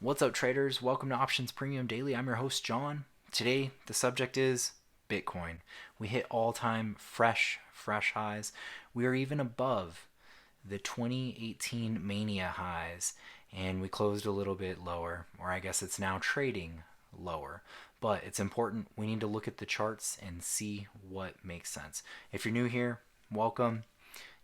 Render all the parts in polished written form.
What's up, traders? Welcome to Options Premium Daily. I'm your host, John. Today, the subject is Bitcoin. We hit all time fresh highs. We are even above the 2018 mania highs, and we closed a little bit lower, or I guess it's now trading lower. But it's important. We need to look at the charts and see what makes sense. If you're new here, welcome.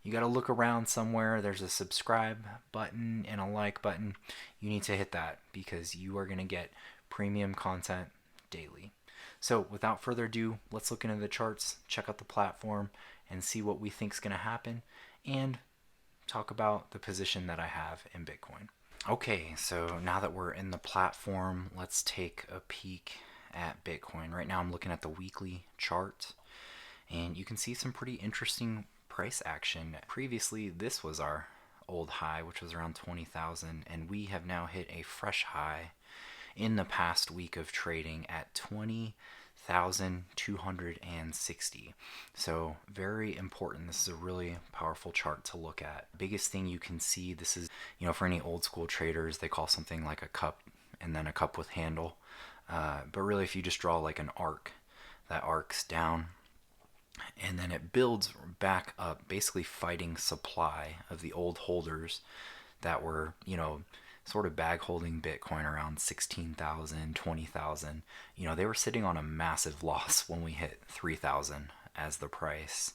You got to look around somewhere. There's a subscribe button and a like button. You need to hit that because you are going to get premium content daily. So without further ado, let's look into the charts, check out the platform, and see what we think is going to happen, and talk about the position that I have in Bitcoin. Okay, so now that we're in the platform, let's take a peek at Bitcoin. Right now I'm looking at the weekly chart, and you can see some pretty interesting price action. Previously, this was our old high, which was around 20,000, and we have now hit a fresh high in the past week of trading at 20,260. So very important. This is a really powerful chart to look at. Biggest thing you can see, this is, for any old school traders, they call something like a cup and then a cup with handle. But really, if you just draw like an arc, that arcs down and then it builds back up, basically fighting supply of the old holders that were, sort of bag holding Bitcoin around 16,000, 20,000. They were sitting on a massive loss when we hit 3,000 as the price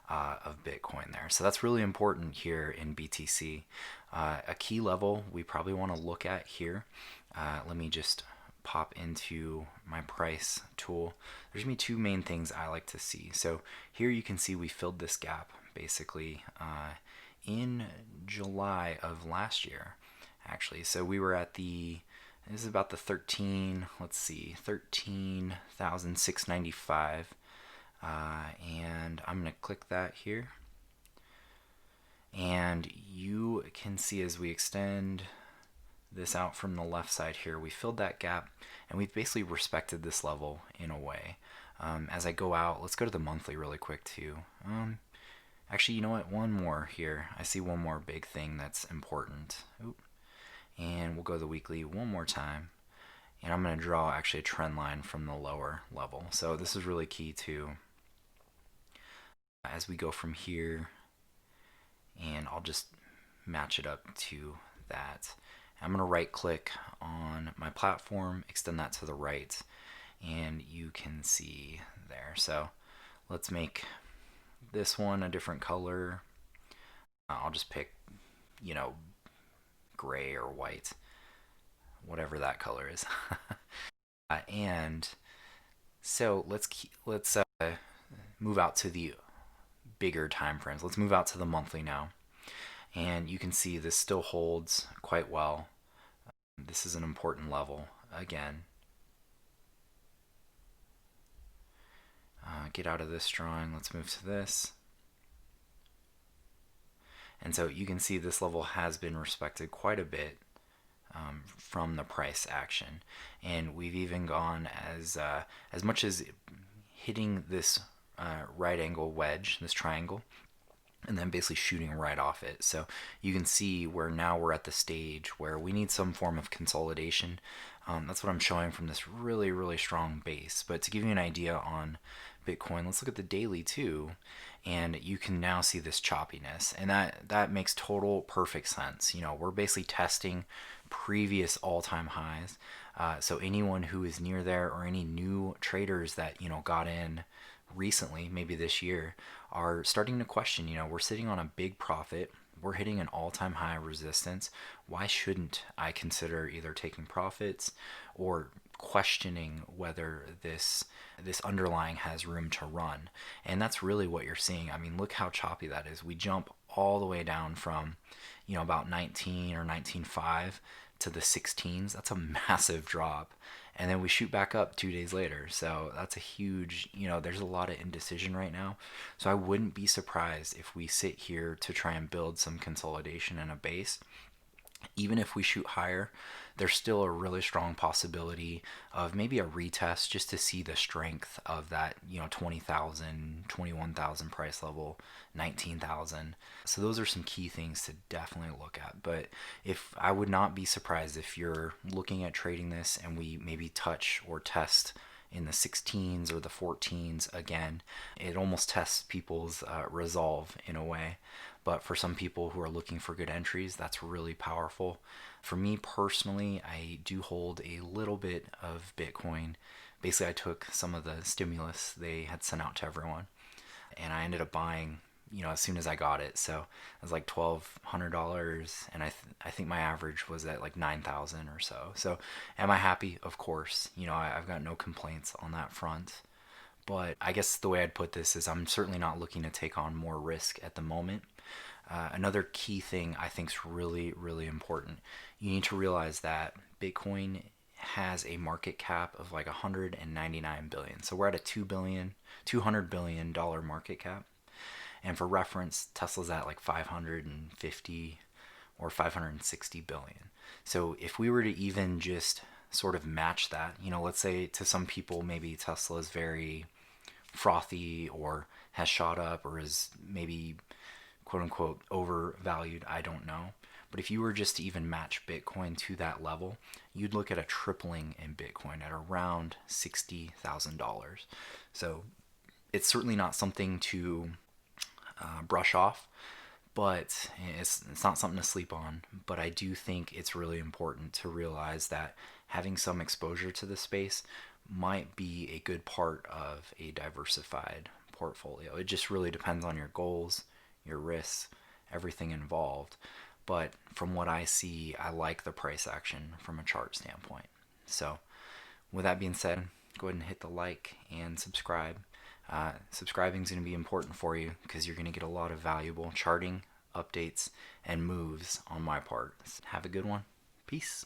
of Bitcoin there. So that's really important here in BTC. A key level we probably want to look at here. Let me just pop into my price tool. There's gonna be two main things I like to see. So here you can see we filled this gap basically in July of last year, actually. So we were at this is about the 13,695, and I'm gonna click that here, and you can see as we extend this out from the left side here, we filled that gap, and we've basically respected this level in a way. As I go out, let's go to the monthly really quick too. Actually, you know what? One more here. I see one more big thing that's important. Oop. And we'll go to the weekly one more time. And I'm going to draw actually a trend line from the lower level. So this is really key too. As we go from here, and I'll just match it up to that. I'm going to right click on my platform, extend that to the right, and you can see there. So let's make this one a different color. I'll just pick, gray or white, whatever that color is. And so let's move out to the bigger time frames. Let's move out to the monthly now. And you can see this still holds quite well. This is an important level again. Get out of this drawing. Let's move to this. And so you can see this level has been respected quite a bit from the price action. And we've even gone as much as hitting this right angle wedge, this triangle, and then basically shooting right off it. So you can see where now we're at the stage where we need some form of consolidation. That's what I'm showing from this really, really strong base. But to give you an idea on Bitcoin, let's look at the daily too, and you can now see this choppiness, and that makes total perfect sense. We're basically testing previous all-time highs. So anyone who is near there, or any new traders that got in recently, maybe this year, are starting to question, we're sitting on a big profit, we're hitting an all-time high resistance. Why shouldn't I consider either taking profits or questioning whether this underlying has room to run? And that's really what you're seeing. I mean, look how choppy that is. We jump all the way down from about 19 or 19.5 to the 16s. That's a massive drop. And then we shoot back up 2 days later. So that's a huge, there's a lot of indecision right now. So I wouldn't be surprised if we sit here to try and build some consolidation in a base. Even if we shoot higher, there's still a really strong possibility of maybe a retest just to see the strength of that, 20,000, 21,000 price level, 19,000. So those are some key things to definitely look at. But if I would not be surprised if you're looking at trading this and we maybe touch or test in the 16s or the 14s again, it almost tests people's resolve in a way. But for some people who are looking for good entries, that's really powerful. For me personally, I do hold a little bit of Bitcoin. Basically, I took some of the stimulus they had sent out to everyone, and I ended up buying, as soon as I got it. So it was like $1,200, and I think my average was at like 9,000 or so. So am I happy? Of course. I've got no complaints on that front. But I guess the way I'd put this is I'm certainly not looking to take on more risk at the moment. Another key thing I think is really, really important. You need to realize that Bitcoin has a market cap of like 199 billion. So we're at a 200 billion dollar market cap. And for reference, Tesla's at like 550 or 560 billion. So if we were to even just sort of match that, let's say to some people maybe Tesla is very frothy or has shot up or is maybe quote unquote overvalued, I don't know. But if you were just to even match Bitcoin to that level, you'd look at a tripling in Bitcoin at around $60,000. So it's certainly not something to brush off, but it's not something to sleep on. But I do think it's really important to realize that having some exposure to the space might be a good part of a diversified portfolio. It just really depends on your goals, your risks, everything involved. But from what I see, I like the price action from a chart standpoint. So, with that being said, go ahead and hit the like and subscribe. Subscribing is going to be important for you because you're going to get a lot of valuable charting, updates, and moves on my part. Have a good one. Peace.